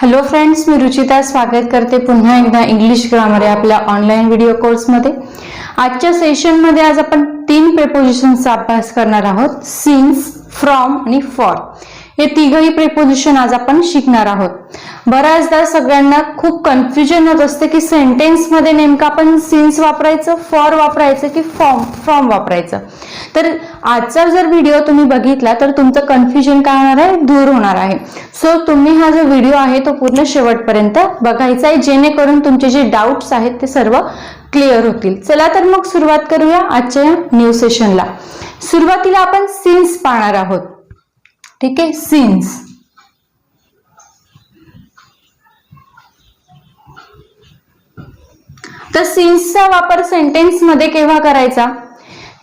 Hello friends, मी रुचिता स्वागत करते पुन्हा एकदा इंग्लिश ग्रामर या आपल्या ऑनलाईन व्हिडिओ कोर्समध्ये। आजच्या सेशनमध्ये आज आपण 3 प्रिपोजिशनचा अभ्यास करणार आहोत। सिन्स, फ्रॉम आणि फॉर हे तिघही प्रिपोजिशन आज आपण शिकणार आहोत। बऱ्याचदा सगळ्यांना खूप कन्फ्युजन होत असते की सेंटेन्स मध्ये नेमकं आपण सिन्स वापरायचं, फॉर वापरायचं की फ्रॉम वापरायचं। तर आजचा जर व्हिडिओ तुम्ही बघितला तर तुमचं कन्फ्युजन काय होणार आहे, दूर होणार आहे। सो तुम्ही हा जो व्हिडिओ आहे तो पूर्ण शेवटपर्यंत बघायचा आहे, जेणेकरून तुमचे जे डाउट्स आहेत ते सर्व क्लिअर होतील। चला तर मग सुरुवात करूया आजच्या न्यू सेशनला। सुरुवातीला आपण सिन्स पाहणार आहोत। ठीक आहे, सिन्स। तर सिन्सचा वापर सेंटेन्स मध्ये केव्हा करायचा?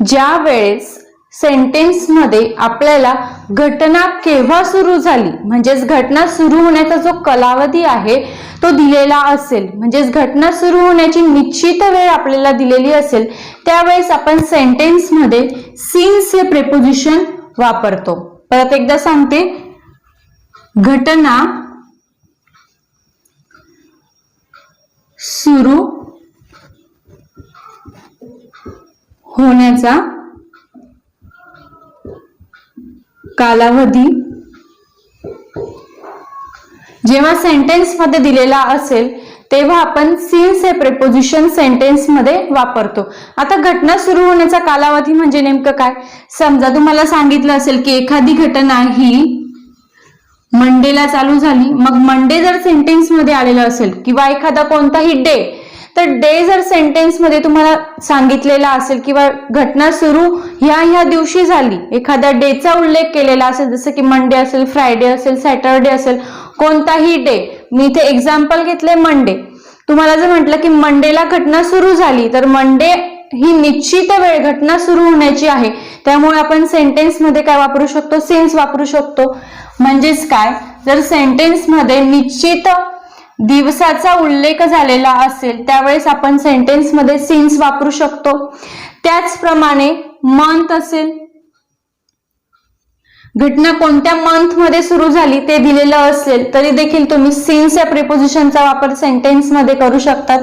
ज्या वेळेस सेंटेन्स मध्ये आपल्याला घटना केव्हा सुरू झाली, म्हणजेच घटना सुरू होण्याचा जो कालावधी आहे तो दिलेला असेल, म्हणजेच घटना सुरू होण्याची निश्चित वेळ आपल्याला दिलेली असेल, त्यावेळेस आपण सेंटेन्स मध्ये सिन्स हे प्रिपोजिशन वापरतो। परत एकदा सांगते, घटना सुरू होण्याचा कालावधी जेव्हा सेंटेन्स मध्ये दिलेला असेल तेव्हा आपण सिन्स हे प्रिपोजिशन सेंटेन्स मध्ये वापरतो। आता घटना सुरू होण्याचा कालावधी म्हणजे नेमकं काय? समजा तुम्हाला सांगितलं असेल की एखादी घटना ही मंडेला चालू झाली, मग मंडे जर सेंटेन्स मध्ये आलेलं असेल किंवा एखादा कोणताही डे, तर डे जर सेंटेन्स मध्ये तुम्हाला सांगितलेला असेल किंवा घटना सुरू ह्या दिवशी झाली, एखाद्या डेचा उल्लेख केलेला असेल, जसं की मंडे असेल, फ्रायडे असेल, सॅटरडे असेल, कोणताही डे, मी इथे एक्झाम्पल घेतले मंडे। तुम्हाला जर म्हटलं की मंडेला घटना सुरू झाली, तर मंडे ही निश्चित वेळ घटना सुरू होण्याची आहे, त्यामुळे आपण सेंटेन्स मध्ये काय वापरू शकतो? सिन्स वापरू शकतो। म्हणजेच काय, जर सेंटेन्स मध्ये निश्चित दिवसाचा उल्लेख झालेला असेल त्यावेळेस आपण सेंटेन्स मध्ये सिन्स वापरू शकतो। त्याचप्रमाणे मंथ असेल, घटना कोणत्या मंथ मध्ये सुरू झाली ते दिलेलं असेल तरी देखील तुम्ही सिन्स या प्रिपोजिशनचा वापर सेंटेन्स मध्ये करू शकतात।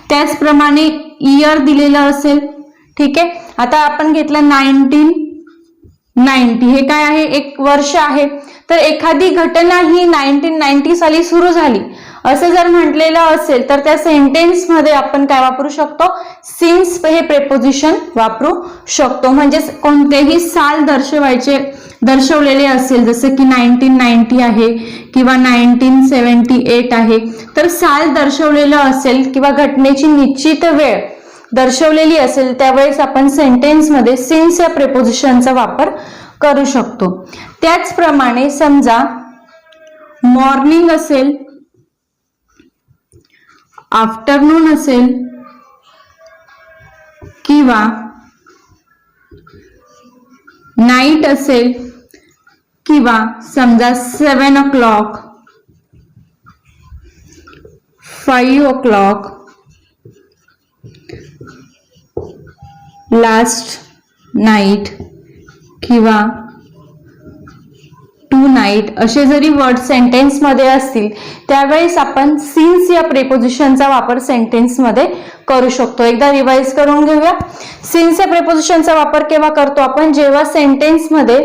त्याचप्रमाणे इयर दिलेलं असेल, ठीक आहे। आता आपण घेतलं 1990, हे काय आहे? एक वर्ष आहे। तर एखादी घटना ही 1990 साली सुरू झाली असं जर म्हटलेलं असेल तर त्या सेंटेन्स मध्ये आपण काय वापरू शकतो? सिन्स हे प्रिपोजिशन वापरू शकतो। म्हणजे कोणतेही साल दर्शवलेले असेल, जसं की 1990 आहे किंवा 1978 आहे, तर साल दर्शवलेलं असेल किंवा घटनेची निश्चित वेळ दर्शवलेली असेल त्यावेळेस आपण सेंटेन्स मध्ये सिन्स या प्रिपोजिशनचा वापर करू शकतो। त्याचप्रमाणे समजा मॉर्निंग असेल, आफ्टरनून असेल किंवा नाईट असेल किंवा समजा 7 o'clock, 5 o'clock, लास्ट नाईट किंवा टू नाईट असे जरी वर्ड सेंटेन्स मध्ये असतील त्यावेळेस आपण सिन्स या प्रिपोजिशनचा वापर सेंटेन्स मध्ये करू शकतो। एकदा रिवाइज करून घेऊया। सिन्स या प्रिपोजिशनचा वापर केव्हा करतो आपण? जेव्हा सेंटेन्स मध्ये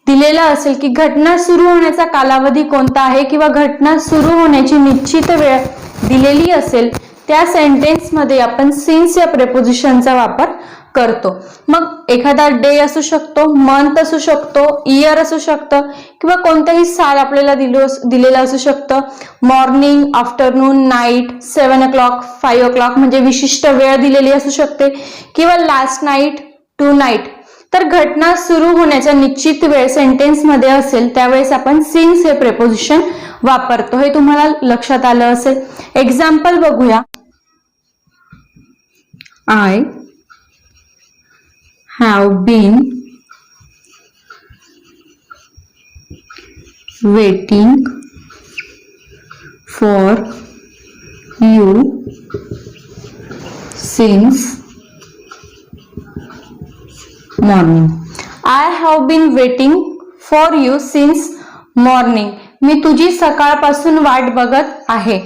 दिलेला असेल की घटना सुरू होण्याचा कालावधी कोणता आहे किंवा घटना सुरू होण्याची निश्चित वेळ दिलेली असेल, त्या सेंटेन्स मध्ये आपण सिन्स या प्रिपोजिशनचा वापर करतो। मग एखादा डे असू शकतो, मंथ असू शकतो, इयर असू शकतं किंवा कोणतंही साल आपल्याला दिलेलं असू शकतं। Morning, afternoon, night, 7 o'clock, 5 o'clock म्हणजे विशिष्ट वेळ दिलेली असू शकते किंवा लास्ट नाईट, टू नाईट। तर घटना सुरू होण्याचा निश्चित वेळ सेंटेन्स मध्ये असेल त्यावेळेस आपण सिन्स हे प्रिपोजिशन वापरतो। हे तुम्हाला लक्षात आलं असेल। एक्झाम्पल बघूया। I have been waiting for you since morning. I have been waiting for you since morning. मी तुझी सकाळपासून वाट बघत आहे.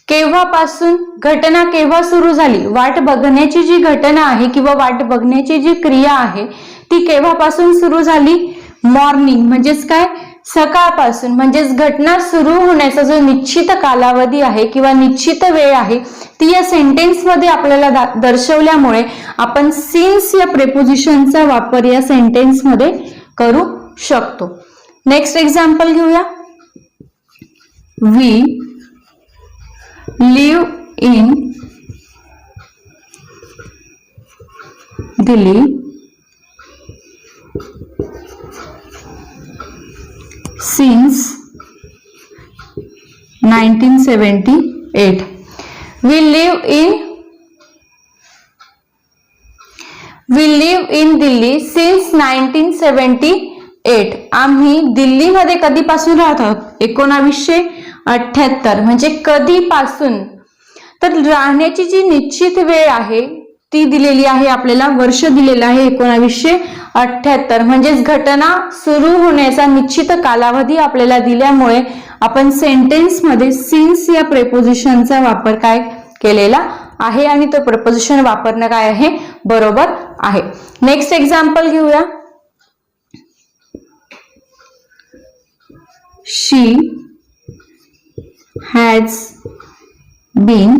केव्हापासून, घटना केव्हा सुरू झाली, वाट बघण्याची जी घटना आहे किंवा वाट बघण्याची जी क्रिया आहे ती केव्हापासून सुरू झाली, मॉर्निंग म्हणजेच काय, सकाळपासून. म्हणजेच घटना सुरू होण्याचा जो निश्चित कालावधी आहे किंवा निश्चित वेळ आहे ती या सेंटेन्स मध्ये आपल्याला दर्शवल्यामुळे आपण सिन्स या प्रेपोजिशनचा वापर या सेंटेन्स मध्ये करू शकतो. नेक्स्ट एक्झाम्पल घेऊया. We live in Delhi since 1978. We live in Delhi since 1978. आम्ही दिल्लीमध्ये कधीपासून राहत आहोत, 1978. म्हणजे कधीपासून. तर राहण्याची जी निश्चित वेळ आहे ती दिलेली आहे आपल्याला, वर्ष दिलेलं आहे 1978. म्हणजेच घटना सुरू होण्याचा निश्चित कालावधी आपल्याला दिल्यामुळे आपण सेंटेन्स मध्ये सिन्स या प्रेपोजिशनचा वापर काय केलेला आहे आणि तो प्रेपोजिशन वापरणं काय आहे, बरोबर आहे. नेक्स्ट एक्झाम्पल घेऊया. She has been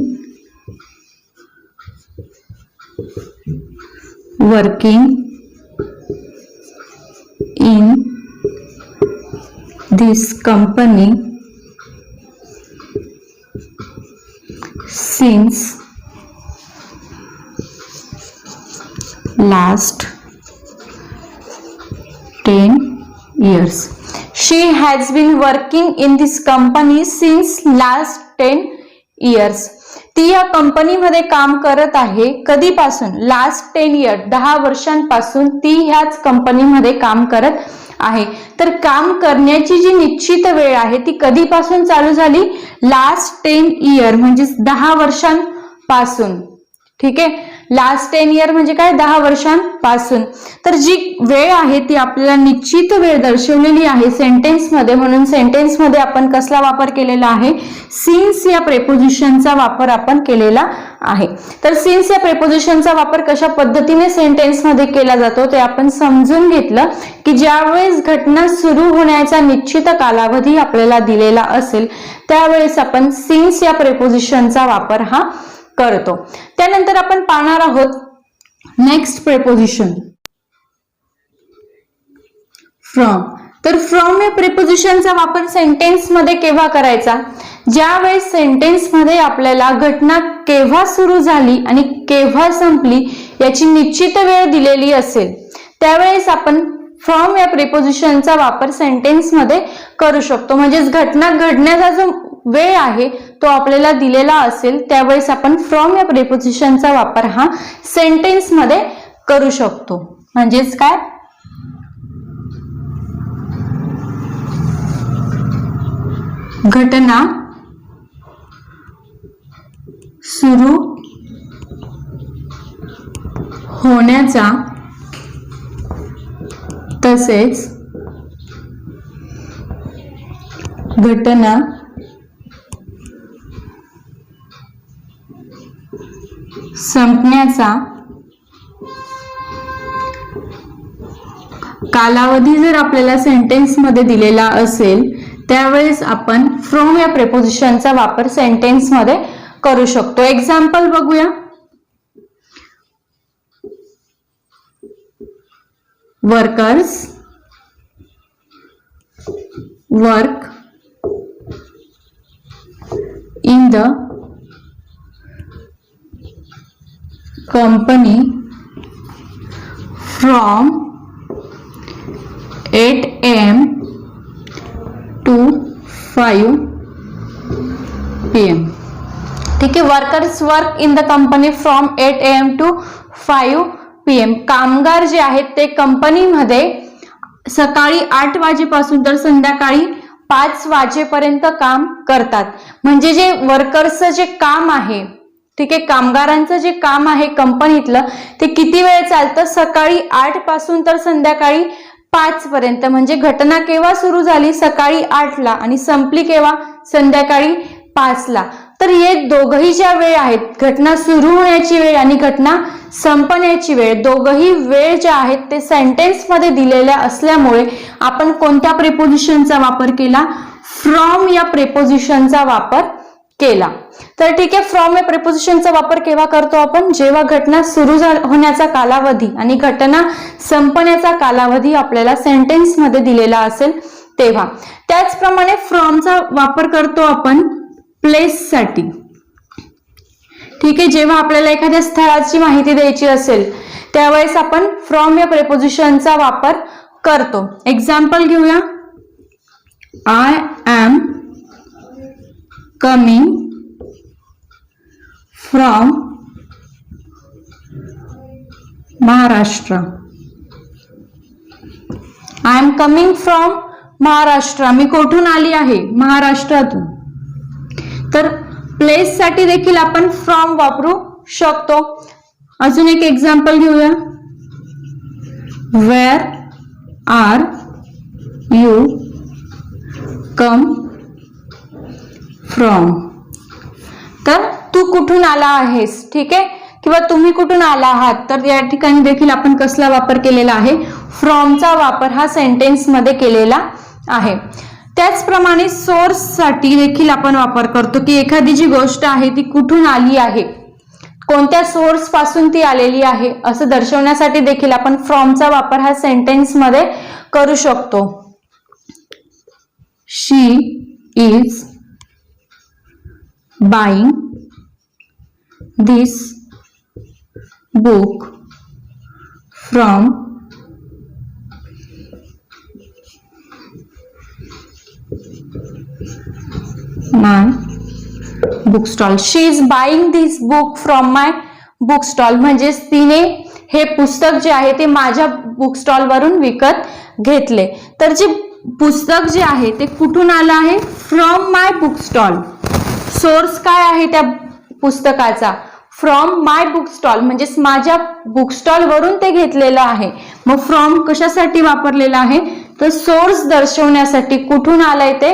working in this company since last 10 years. She has been working in this company since last 10 years. ती या कंपनीमध्ये काम करत आहे कधीपासून, लास्ट 10 इयर, 10 वर्षांपासून ती ह्याच कंपनीमध्ये काम करत आहे. तर काम करण्याची जी निश्चित वेळ आहे ती कधीपासून चालू झाली, लास्ट 10 इयर म्हणजे 10 वर्षांपासून. ठीक आहे, लास्ट 10 इयर म्हणजे काय, 10 वर्षांपासून. तर जी वेळ आहे ती आपल्याला निश्चित वेळ दर्शवलेली आहे सेंटेन्स मध्ये, म्हणून सेंटेन्स मध्ये आपण कसला वापर केलेला आहे, सिन्स या प्रेपोजिशनचा वापर आपण केलेला आहे. तर सिन्स या प्रेपोजिशनचा वापर कशा पद्धतीने सेंटेन्स मध्ये केला जातो ते आपण समजून घेतलं की ज्यावेळेस घटना सुरू होण्याचा निश्चित कालावधी आपल्याला दिलेला असेल त्यावेळेस आपण सिन्स या प्रेपोजिशनचा वापर हा करतो. त्यानंतर आपण पाहणार आहोत नेक्स्ट प्रेपोजिशन फ्रॉम. तर फ्रॉम या प्रेपोजिशनचा वापर सेंटेन्स मध्ये केव्हा करायचा, ज्यावेळेस सेंटेन्स मध्ये आपल्याला घटना केव्हा सुरू झाली आणि केव्हा संपली याची निश्चित वेळ दिलेली असेल त्यावेळेस आपण फ्रॉम या प्रेपोजिशनचा वापर सेंटेन्स मध्ये करू शकतो. म्हणजेच घटना घडण्याचा जो वेळ आहे तो आपल्याला दिलेला असेल त्यावेळेस आपण फ्रॉम या प्रेपोजिशनचा वापर हा सेंटेन्स मध्ये करू शकतो. म्हणजेच काय, घटना सुरू होण्याचा तसेच घटना संपण्याचा कालावधी जर आपल्याला सेंटेन्स मध्ये दिलेला असेल त्यावेळेस आपण फ्रॉम या प्रेपोजिशनचा वापर सेंटेन्स मध्ये करू शकतो. एक्झाम्पल बघूया. Workers work in the company from 8 AM to 5 PM. ठीक आहे, workers work in the company from 8 AM to 5 PM. कामगार जे आहेत ते कंपनीमध्ये सकाळी 8 वाजेपासून तर संध्याकाळी 5 वाजेपर्यंत काम करतात. म्हणजे जे वर्कर्सचं जे काम आहे, ठीक आहे, कामगारांचं जे काम आहे कंपनीतलं ते किती वेळ चालतं, सकाळी 8 पासून तर संध्याकाळी 5 पर्यंत, म्हणजे घटना केव्हा सुरू झाली? सकाळी 8 ला आणि संपली केव्हा? संध्याकाळी 5 ला. तर हे दोघही ज्या वेळ आहेत, घटना सुरू होण्याची वेळ आणि घटना संपण्याची वेळ, दोघही वेळ ज्या आहेत ते सेंटेन्स मध्ये दिलेल्या असल्यामुळे आपण कोणत्या प्रिपोजिशनचा वापर केला? फ्रॉम या प्रिपोजिशनचा वापर केला. तर ठीक आहे, फ्रॉम या प्रिपोजिशनचा वापर केव्हा करतो आपण? जेव्हा घटना सुरू होण्याचा कालावधी आणि घटना संपण्याचा कालावधी आपल्याला सेंटेन्स मध्ये दिलेला असेल तेव्हा. त्याचप्रमाणे फ्रॉमचा वापर करतो आपण प्लेस साठी. ठीक आहे, जेव्हा आपल्याला एखाद्या स्थळाची माहिती द्यायची असेल त्यावेळेस आपण फ्रॉम या प्रिपोजिशनचा वापर करतो. एक्झाम्पल घेऊया. I am coming from Maharashtra. I am coming from Maharashtra. मी कुठून आली आहे? महाराष्ट्रातून. तर प्लेस साठी देखील आपण फ्रॉम वापरू शकतो. अजून एक एक्झाम्पल घेऊया. Where are you come from. तर तू कुठून आला आहेस? ठीक आहे, किंवा तुम्ही कुठून आला आहात? तर या ठिकाणी देखील आपण कसला वापर केलेला आहे? फ्रॉमचा वापर हा सेंटेन्स मध्ये केलेला आहे. त्याचप्रमाणे सोर्स साठी देखील आपण वापर करतो की एखादी जी गोष्ट आहे ती कुठून आली आहे, कोणत्या सोर्स पासून ती आलेली आहे असं दर्शवण्यासाठी देखील आपण फ्रॉमचा वापर हा सेंटेन्स मध्ये करू शकतो. She is buying this book from my book stall. She is buying this book from my book stall. म्हणजेच तिने हे पुस्तक जे आहे ते माझ्या बुक स्टॉल वरून विकत घेतले. तर जे पुस्तक जे आहे ते कुठून आलं आहे? From my book stall. Source काय आहे त्या पुस्तकाचा? फ्रॉम माय बुक स्टॉल, म्हणजेच माझ्या बुक स्टॉल वरून ते घेतलेलं आहे. मग फ्रॉम कशासाठी वापरलेला आहे? तर सोर्स दर्शवण्यासाठी. कुठून आलंय ते?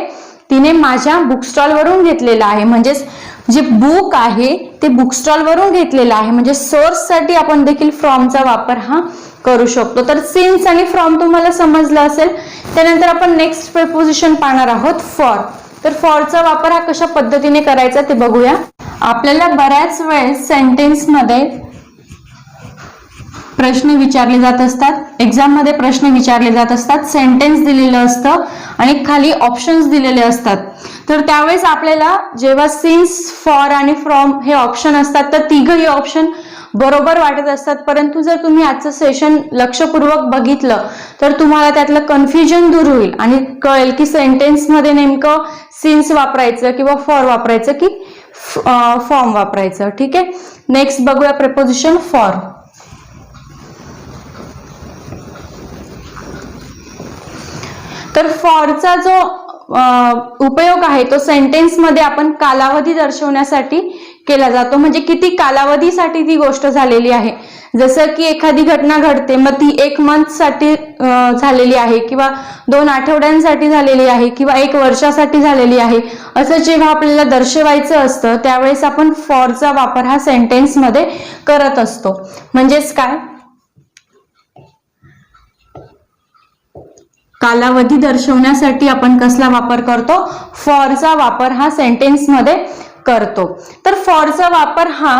तिने माझ्या बुक स्टॉल वरून घेतलेलं आहे. म्हणजेच जे बुक आहे ते बुक स्टॉल वरून घेतलेलं आहे. म्हणजे सोर्स साठी आपण देखील फ्रॉमचा वापर हा करू शकतो. तर सिन्स आणि फ्रॉम तुम्हाला समजलं असेल. त्यानंतर आपण नेक्स्ट प्रिपोजिशन पाहणार आहोत, फॉर. तर फॉरचा वापर हा कशा पद्धतीने करायचा ते बघूया. आपल्याला बऱ्याच वेळेस सेंटेन्स मध्ये प्रश्न विचारले जात असतात, एक्झाम मध्ये प्रश्न विचारले जात असतात, सेंटेन्स दिलेलं असतं आणि खाली ऑप्शन्स दिलेले असतात. तर त्यावेळेस आपल्याला जेव्हा सिन्स, फॉर आणि फ्रॉम हे ऑप्शन असतात तर तिघही ऑप्शन बरोबर वाटत असतात. परंतु जर तुम्ही आजचं सेशन लक्षपूर्वक बघितलं तर तुम्हाला त्यातलं कन्फ्युजन दूर होईल आणि कळेल की सेंटेन्स मध्ये नेमकं सिन्स वापरायचं किंवा फॉर वापरायचं की फॉर्म वापरायचं. ठीक आहे, नेक्स्ट बघूया प्रिपोजिशन फॉर. तर फॉरचा जो उपयोग आहे तो सेंटेन्स मध्ये आपण कालावधी दर्शवण्यासाठी केला जातो. म्हणजे किती कालावधीसाठी ती गोष्ट झालेली आहे. जसं की एखादी घटना घडते, मग ती 1 मंथ साठी झालेली आहे किंवा 2 आठवड्यांसाठी झालेली आहे किंवा 1 वर्षासाठी झालेली आहे, असं जेव्हा आपल्याला दर्शवायचं असतं त्यावेळेस आपण फॉरचा वापर हा सेंटेन्स मध्ये करत असतो. म्हणजेच काय? कालावधी दर्शवण्यासाठी आपण कसला वापर करतो? फॉरचा वापर हा सेंटेन्स मध्ये करतो. तर फॉरचा वापर हा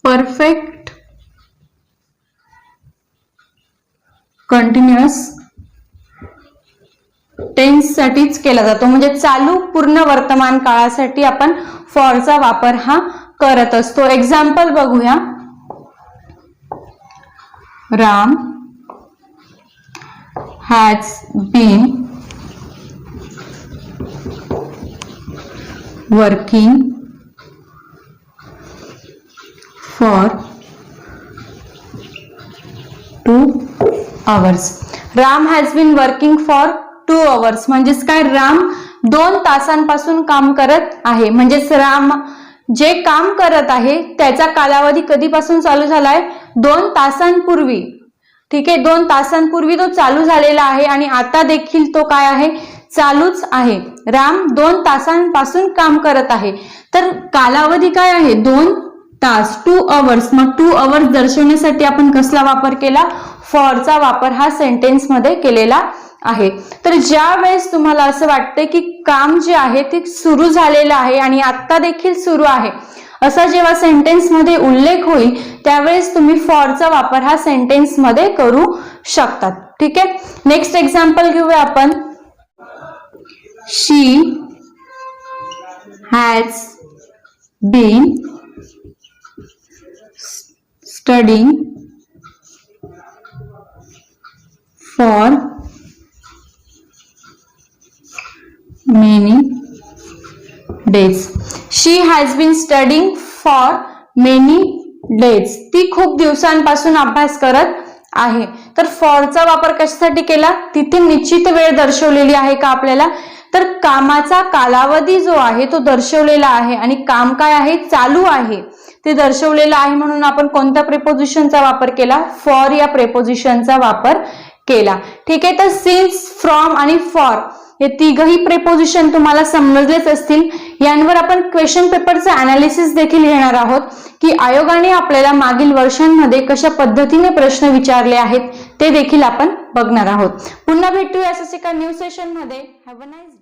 परफेक्ट कंटिन्युअस टेन्स साठीच केला जातो. म्हणजे चालू पूर्ण वर्तमान काळासाठी आपण फॉरचा वापर हा करत असतो. एक्झाम्पल बघूया. Ram has been working for 2 hours. Ram has been working for 2 hours. म्हणजेच काय? राम 2 तासांपासून काम करत आहे. म्हणजेच राम जे काम करत आहे त्याचा कालावधी कधीपासून चालू झालाय? 2 तासांपूर्वी. ठीक आहे, 2 तासांपूर्वी तो चालू झालेला आहे आणि आता देखील तो काय आहे, चालूच आहे. राम 2 तासांपासून काम करत आहे. तर कालावधी काय आहे, 2 तास, 2 अवर्स. मग 2 अवर्स दर्शवण्यासाठी आपण कसला वापर केला, फॉरचा वापर हा सेंटेन्स मध्ये केलेला आहे. तर ज्या वेळेस तुम्हाला असं वाटतंय की काम जे आहे ते सुरू झालेलं आहे आणि आता देखील सुरू आहे, असा जेव्हा सेंटेन्स मध्ये उल्लेख होईल त्यावेळेस तुम्ही फॉरचा वापर हा सेंटेन्स मध्ये करू शकतात. ठीक आहे, नेक्स्ट एक्झाम्पल घेऊया आपण. She has been studying for many days. She has been studying for many days. ती खूप दिवसांपासून अभ्यास करत आहे. तर फॉरचा वापर कशासाठी केला, तिथे निश्चित वेळ दर्शवलेली आहे का आपल्याला, तर कामाचा कालावधी जो आहे तो दर्शवलेला आहे आणि काम काय आहे, चालू आहे ते दर्शवलेलं आहे. म्हणून आपण कोणत्या प्रेपोजिशनचा वापर केला, फॉर या प्रेपोजिशनचा वापर केला. ठीक आहे, तर सिन्स, फ्रॉम आणि फॉर हे तिघही प्रेपोजिशन तुम्हाला समजलेच असतील. यांवर आपण क्वेश्चन पेपरचं अनालिसिस देखील घेणार आहोत की आयोगाने आपल्याला मागील वर्षांमध्ये कशा पद्धतीने प्रश्न विचारले आहेत ते देखील आपण बघणार आहोत. पुन्हा भेटूया अशाच एका न्यू सेशन मध्ये. Have a nice day.